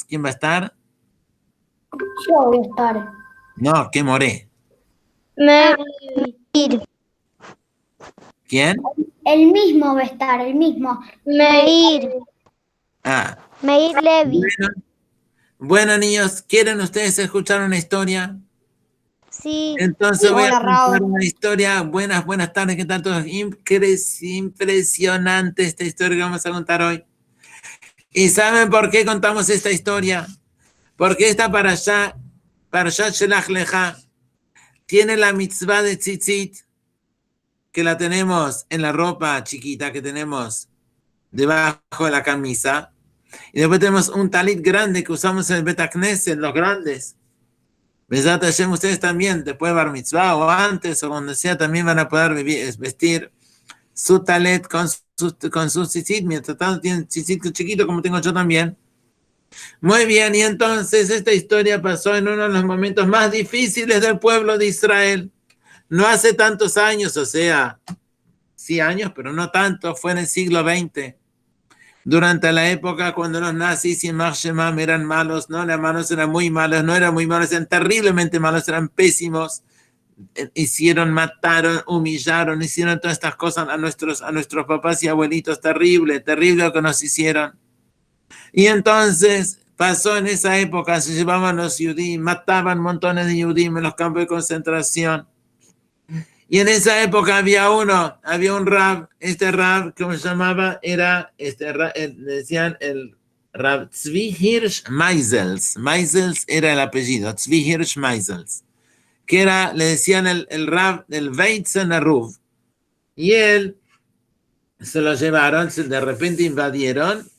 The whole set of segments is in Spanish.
¿Quién va a estar? Yo voy a estar. No, ¿qué Moré? Meir. ¿Quién? El mismo va a estar, el mismo. Meir. Ah, Meir Levi. bueno, niños, ¿quieren ustedes escuchar una historia? Sí. Entonces voy a Hola, contar Raúl. una historia. Buenas tardes, ¿qué tal todos? Impresionante esta historia que vamos a contar hoy. ¿Y saben por qué contamos esta historia? Porque esta Parashat Shelach Lecha, tiene la mitzvah de tzitzit, que la tenemos en la ropa chiquita que tenemos debajo de la camisa. Y después tenemos un talit grande que usamos en el Bet HaKnesset, los grandes. Besat Hashem, ustedes también, después de Bar Mitzvah o antes o cuando sea, también van a poder vestir su talet con su tzitzit, mientras tanto tienen tzitzit chiquito como tengo yo también. Muy bien, y entonces esta historia pasó en uno de los momentos más difíciles del pueblo de Israel. No hace tantos años, o sea, sí años, pero no tanto, fue en el siglo XX. Durante la época cuando los nazis y Marshemam eran malos, no eran malos, eran muy malos, no eran muy malos, eran terriblemente malos, eran pésimos. Mataron, humillaron, hicieron todas estas cosas a nuestros papás y abuelitos, terrible lo que nos hicieron. Y entonces pasó en esa época, se llevaban los judíos, mataban montones de judíos en los campos de concentración. Y en esa época había un rab, este rab, ¿cómo se llamaba? Era, le decían el rab Tzvi Hirsch Meisels. Meisels era el apellido, Tzvi Hirsch Meisels. Que era, le decían el rab del Weizen Aruv. Y él se lo llevaron, de repente invadieron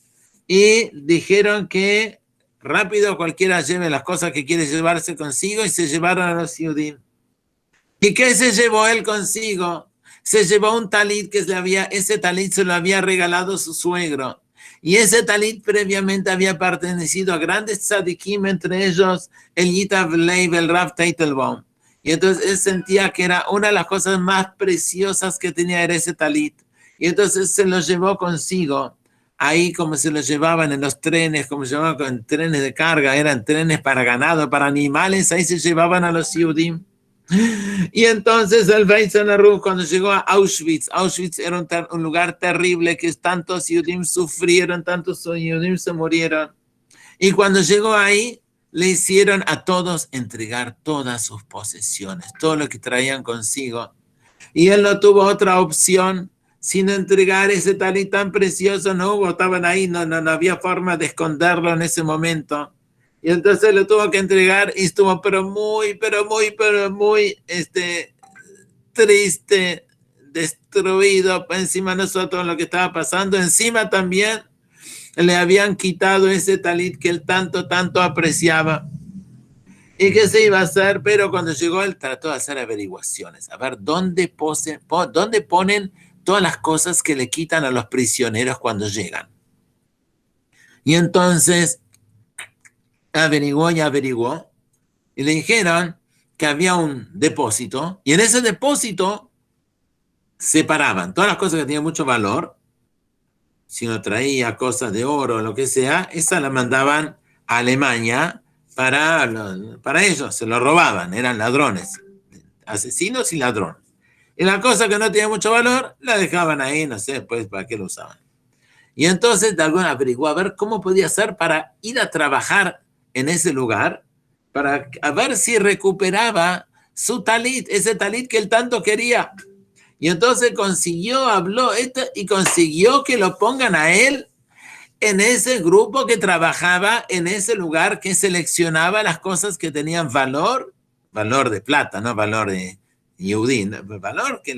y dijeron que rápido cualquiera lleve las cosas que quiere llevarse consigo y se llevaron a los judíos. ¿Y qué se llevó él consigo? Se llevó un talit ese talit se lo había regalado su suegro. Y ese talit previamente había pertenecido a grandes tzadikim, entre ellos el Yitav Leib, el Rav Teitelbaum. Y entonces él sentía que era una de las cosas más preciosas que tenía era ese talit. Y entonces se lo llevó consigo. Ahí como se lo llevaban en los trenes, como se llamaban con trenes de carga, eran trenes para ganado, para animales, ahí se llevaban a los Yehudim. Y entonces el Weizen Aruv, cuando llegó a Auschwitz era un lugar terrible que tantos Yehudim sufrieron, tantos Yehudim se murieron. Y cuando llegó ahí, le hicieron a todos entregar todas sus posesiones, todo lo que traían consigo. Y él no tuvo otra opción sino entregar ese talit tan precioso, no hubo, estaban ahí, no había forma de esconderlo en ese momento. Y entonces lo tuvo que entregar y estuvo muy triste, destruido. Encima no solo todo lo que estaba pasando, encima también le habían quitado ese talit que él tanto apreciaba. ¿Y qué se iba a hacer? Pero cuando llegó él trató de hacer averiguaciones, a ver dónde ponen todas las cosas que le quitan a los prisioneros cuando llegan. Y entonces averiguó y le dijeron que había un depósito y en ese depósito separaban todas las cosas que tenían mucho valor. Si uno traía cosas de oro o lo que sea, esas las mandaban a Alemania para ellos, se lo robaban, eran ladrones, asesinos y ladrones. Y la cosa que no tenía mucho valor, la dejaban ahí, no sé, pues, ¿para qué lo usaban? Y entonces, de alguna averiguó a ver cómo podía hacer para ir a trabajar en ese lugar, para a ver si recuperaba su talit, ese talit que él tanto quería. Y entonces habló y consiguió que lo pongan a él en ese grupo que trabajaba en ese lugar que seleccionaba las cosas que tenían valor de plata, no valor de yudí, valor que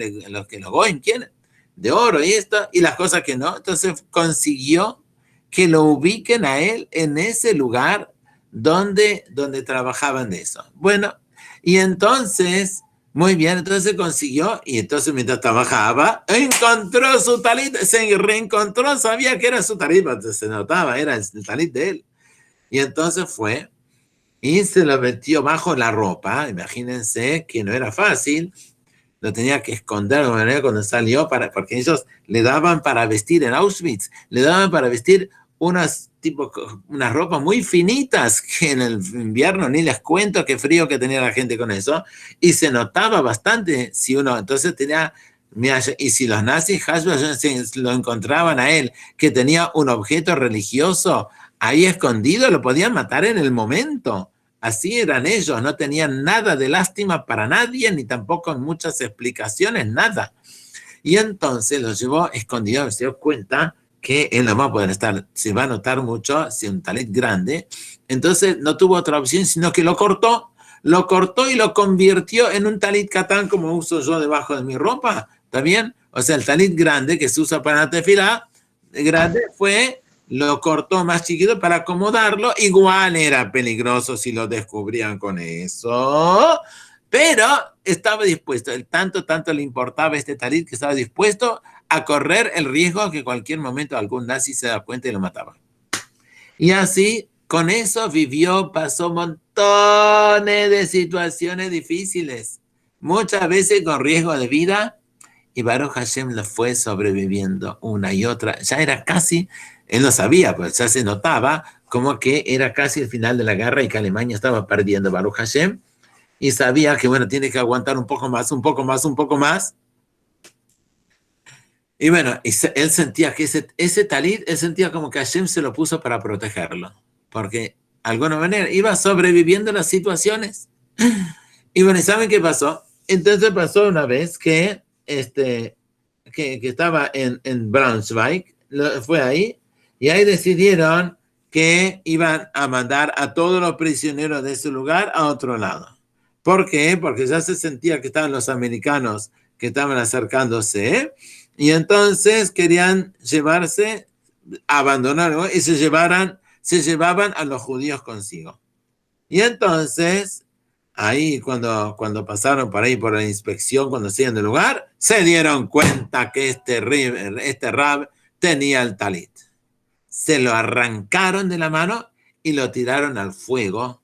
los goyim quieren, de oro y esto, y las cosas que no. Entonces consiguió que lo ubiquen a él en ese lugar donde trabajaban de eso. Bueno, y entonces, muy bien, entonces consiguió, y entonces mientras trabajaba, encontró su talit, se reencontró, sabía que era su talit, se notaba, era el talit de él. Y entonces fue y se lo metió bajo la ropa. Imagínense que no era fácil, lo tenía que esconder de manera cuando salió, porque ellos le daban para vestir en Auschwitz, le daban para vestir unas ropas muy finitas que en el invierno ni les cuento qué frío que tenía la gente con eso, y se notaba bastante si uno, entonces tenía, mira, y si los nazis lo encontraban a él, que tenía un objeto religioso ahí escondido, lo podían matar en el momento. Así eran ellos, no tenían nada de lástima para nadie, ni tampoco muchas explicaciones, nada. Y entonces lo llevó escondido, se dio cuenta que él no va a poder estar, se va a notar mucho, si un talit grande. Entonces no tuvo otra opción, sino que lo cortó y lo convirtió en un talit katán como uso yo debajo de mi ropa, ¿está bien? O sea, el talit grande que se usa para la tefilá, grande lo cortó más chiquito para acomodarlo, igual era peligroso si lo descubrían con eso, pero estaba dispuesto, tanto le importaba este talit que estaba dispuesto a correr el riesgo que cualquier momento algún nazi se da cuenta y lo mataba. Y así, con eso vivió, pasó montones de situaciones difíciles, muchas veces con riesgo de vida, y Baruch Hashem lo fue sobreviviendo una y otra. Ya era casi, él no sabía, pues ya se notaba como que era casi el final de la guerra y que Alemania estaba perdiendo, Baruch Hashem, y sabía que, bueno, tiene que aguantar un poco más. Y bueno, él sentía que ese talit, él sentía como que Hashem se lo puso para protegerlo, porque de alguna manera iba sobreviviendo las situaciones. Y bueno, ¿saben qué pasó? Entonces pasó una vez que estaba en Braunschweig, fue ahí, y ahí decidieron que iban a mandar a todos los prisioneros de ese lugar a otro lado. ¿Por qué? Porque ya se sentía que estaban los americanos que estaban acercándose, y entonces querían abandonar, y se llevaban a los judíos consigo. Y entonces, ahí cuando pasaron por ahí por la inspección, cuando se iban del lugar, se dieron cuenta que este rab tenía el talit. Se lo arrancaron de la mano y lo tiraron al fuego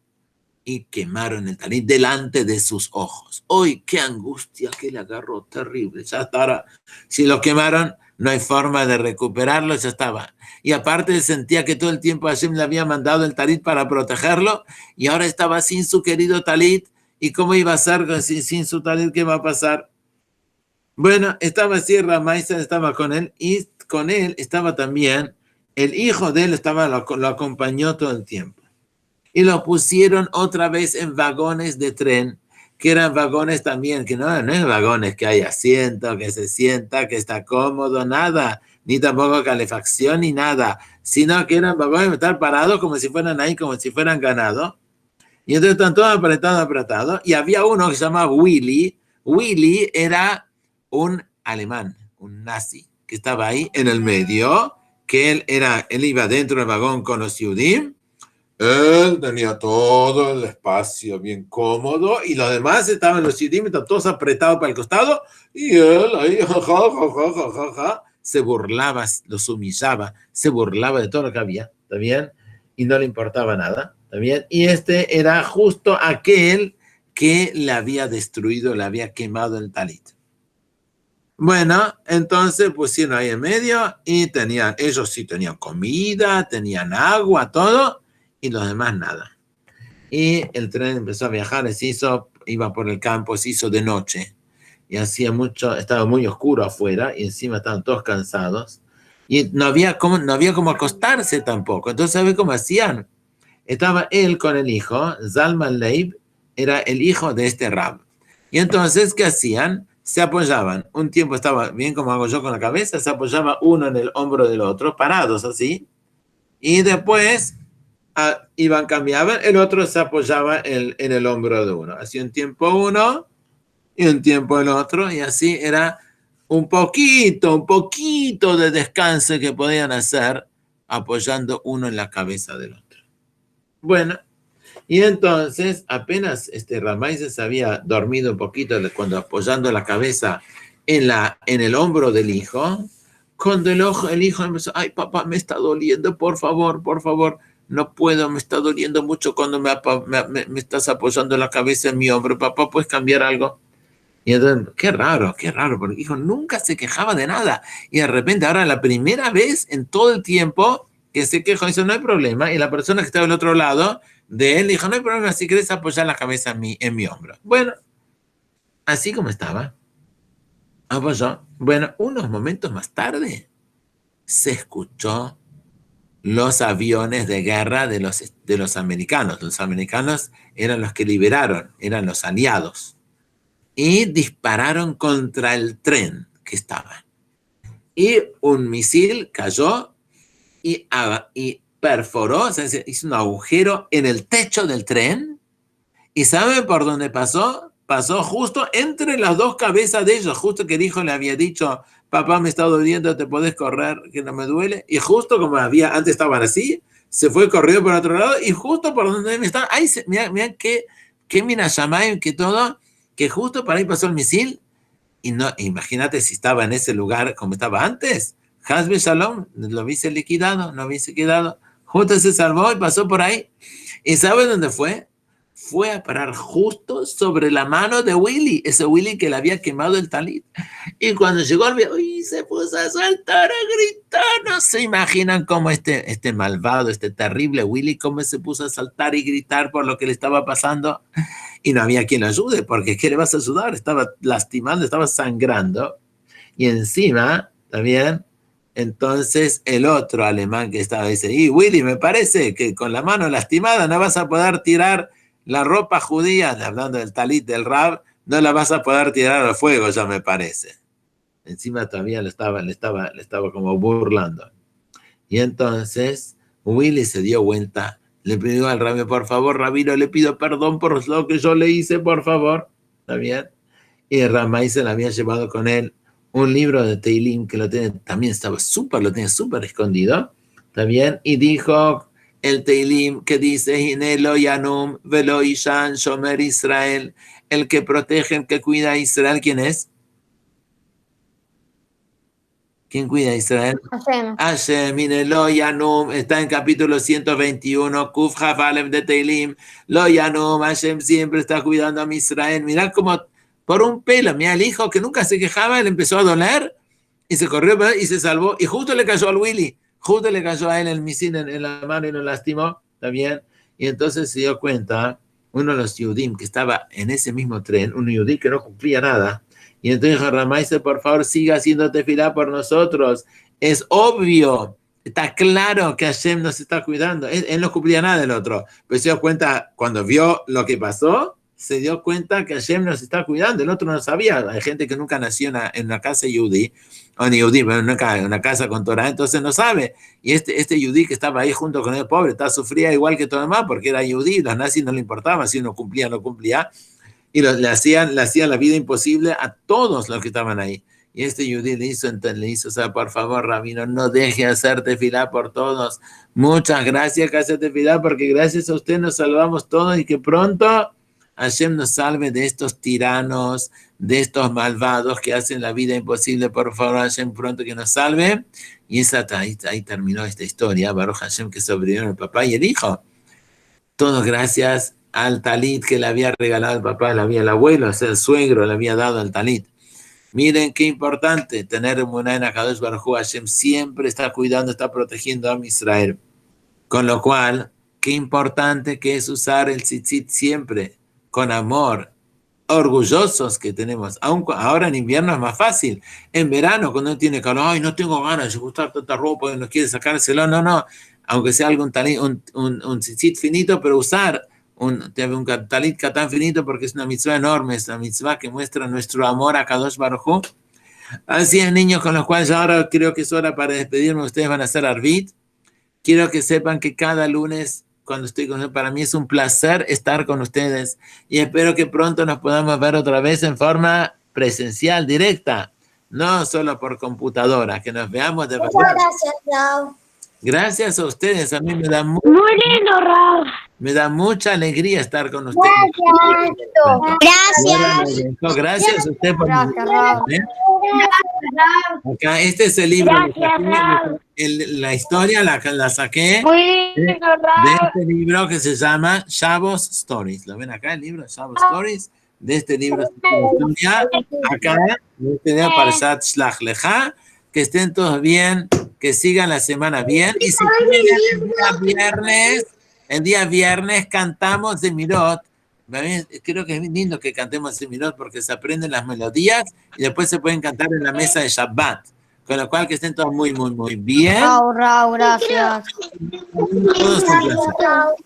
y quemaron el talit delante de sus ojos. ¡Uy, qué angustia que le agarró! Terrible. Ya hasta ahora, si lo quemaron, no hay forma de recuperarlo, ya estaba. Y aparte sentía que todo el tiempo Hashem le había mandado el talit para protegerlo, y ahora estaba sin su querido talit. ¿Y cómo iba a ser sin su talit? ¿Qué va a pasar? Bueno, estaba así, Ramaisa estaba con él, y con él estaba también el hijo de él, lo acompañó todo el tiempo. Y lo pusieron otra vez en vagones de tren, que eran vagones también, que no es vagones que hay asiento, que se sienta, que está cómodo, nada, ni tampoco calefacción ni nada, sino que eran vagones de estar parados como si fueran ahí, como si fueran ganado. Y entonces están todos apretados, y había uno que se llamaba Willy. Willy era un alemán, un nazi, que estaba ahí en el medio, que él iba dentro del vagón con los Yudim. Él tenía todo el espacio bien cómodo, y los demás estaban los centímetros todos apretados para el costado, y él ahí se burlaba, los humillaba, se burlaba de todo lo que había, ¿está bien? Y no le importaba nada, ¿está bien? Y este era justo aquel que le había destruido, le había quemado el talit. Bueno, entonces pusieron ahí en medio, y ellos sí tenían comida, tenían agua, todo, y los demás nada. Y el tren empezó a viajar, iba por el campo, se hizo de noche, y estaba muy oscuro afuera, y encima estaban todos cansados, y no había como acostarse tampoco. Entonces, ¿sabe cómo hacían? Estaba él con el hijo, Zalman Leib, era el hijo de este rab. Y entonces, ¿qué hacían? Se apoyaban. Un tiempo estaba bien como hago yo con la cabeza, se apoyaba uno en el hombro del otro, parados así, y después cambiaban, el otro se apoyaba en el hombro de uno. Hacía un tiempo uno y un tiempo el otro, y así era un poquito de descanso que podían hacer apoyando uno en la cabeza del otro. Bueno, y entonces apenas Ramay se había dormido un poquito cuando apoyando la cabeza en el hombro del hijo, cuando el hijo empezó: ay, papá, me está doliendo, por favor, no puedo, me está doliendo mucho cuando me estás apoyando la cabeza en mi hombro, papá, ¿puedes cambiar algo? Y entonces, qué raro, porque el hijo nunca se quejaba de nada, y de repente ahora la primera vez en todo el tiempo que se quejó, dice, no hay problema, y la persona que estaba al otro lado de él dijo, no hay problema, si quieres apoyar la cabeza en mi hombro. Bueno, así como estaba, apoyó. Bueno, unos momentos más tarde, se escuchó los aviones de guerra de los americanos. Los americanos eran los que liberaron, eran los aliados. Y dispararon contra el tren que estaba. Y un misil cayó y perforó, o sea, hizo un agujero en el techo del tren. ¿Y saben por dónde pasó? Pasó justo entre las dos cabezas de ellos, justo que el hijo le había dicho, papá, me está doliendo, te podés correr, que no me duele. Y justo como antes estaban así, se fue corriendo por otro lado, y justo por donde me estaban, ahí, mirá qué Minayamayim, que todo, que justo por ahí pasó el misil, y no, imagínate si estaba en ese lugar como estaba antes, Hasbe Shalom, lo hubiese liquidado, no hubiese quedado, justo se salvó y pasó por ahí. ¿Y sabe dónde fue? Fue a parar justo sobre la mano de Willy, ese Willy que le había quemado el talit. Y cuando llegó al viejo, se puso a saltar, a gritar. No se imaginan cómo este malvado, este terrible Willy, cómo se puso a saltar y gritar por lo que le estaba pasando. Y no había quien lo ayude, porque ¿qué le vas a ayudar? Estaba lastimando, estaba sangrando. Y encima, también, entonces el otro alemán que estaba dice, y Willy, me parece que con la mano lastimada no vas a poder tirar la ropa judía, hablando del talit del Rab, no la vas a poder tirar al fuego, ya me parece. Encima todavía le estaba como burlando. Y entonces Willy se dio cuenta, le pidió al rabino, por favor, rabino, le pido perdón por lo que yo le hice, por favor. ¿Está bien? Y el Ramay se le había llevado con él un libro de Teilim que también lo tenía súper escondido. ¿Está bien? Y dijo el Teilim que dice, Hinelo Yanum Velo Ishan Shomer Israel, el que protege, el que cuida a Israel, ¿quién es? ¿Quién cuida a Israel? Hashem, Hinelo Yanum, está en capítulo 121, Kuf Hafalem de Teilim, Lo Yanum, Hashem siempre está cuidando a Israel. Mirá como por un pelo, mira, el hijo que nunca se quejaba, le empezó a doler y se corrió y se salvó, y justo le cayó al Willy. Justo le cayó a él el misil en la mano y lo lastimó, ¿está bien? Y entonces se dio cuenta, uno de los Yudim que estaba en ese mismo tren, un Yudí que no cumplía nada, y entonces dijo, Ramaise, por favor, siga haciendo tefilá por nosotros. Es obvio, está claro que Hashem nos está cuidando. Él no cumplía nada del otro, pero se dio cuenta, cuando vio lo que pasó, se dio cuenta que Hashem nos está cuidando. El otro no sabía. Hay gente que nunca nació en una casa yudí, o en yudí, pero en una casa con Torah, entonces no sabe. Y este yudí que estaba ahí junto con el pobre, sufría igual que todo demás, porque era yudí, los nazis no le importaba, si uno cumplía o no cumplía, y le hacían la vida imposible a todos los que estaban ahí. Y este yudí le hizo, o sea, por favor, rabino, no deje hacer tefilá por todos. Muchas gracias que hace tefilá, porque gracias a usted nos salvamos todos y que pronto Hashem nos salve de estos tiranos, de estos malvados que hacen la vida imposible. Por favor, Hashem, pronto que nos salve. Y ahí terminó esta historia. Baruch Hashem, que sobrevivieron el papá y el hijo. Todo gracias al talit que le había regalado el papá, el abuelo, o sea, el suegro le había dado al talit. Miren qué importante tener emuná en Akadosh Baruj Hu. Hashem siempre está cuidando, está protegiendo a Israel. Con lo cual, qué importante que es usar el tzitzit siempre con amor, orgullosos que tenemos. Aún ahora en invierno es más fácil. En verano, cuando uno tiene calor, ay, no tengo ganas de gustar tanta ropa y no quiere sacárselo. No. Aunque sea algún talit, un tzitzit finito, pero usar un talit tan finito porque es una mitzvah enorme, es una mitzvah que muestra nuestro amor a Kadosh Baruj Hu. Así es, niños, con los cuales ahora creo que es hora para despedirme. Ustedes van a hacer arbit. Quiero que sepan que cada lunes, cuando estoy con ustedes, para mí es un placer estar con ustedes y espero que pronto nos podamos ver otra vez en forma presencial, directa, no solo por computadora, que nos veamos de verdad. Gracias, Raúl. Gracias a ustedes, a mí me da Muy lindo, Raúl. Me da mucha alegría estar con ustedes. Gracias. Gracias a usted por acá, este es el libro. La historia la saqué de este libro que se llama Shabbos Stories. ¿Lo ven acá, el libro Shabbos Stories? De este libro acá, de este libro Parashat Shlach Lecha. Que estén todos bien. que sigan la semana bien. Y si quieren, el día viernes cantamos de Mirot. Creo que es lindo que cantemos de Mirot porque se aprenden las melodías y después se pueden cantar en la mesa de Shabbat. Con lo cual que estén todos muy, muy, muy bien. Raúl, gracias. Todos un placer.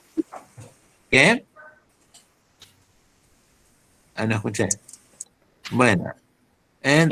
¿Qué? Ah, no escuché. Bueno.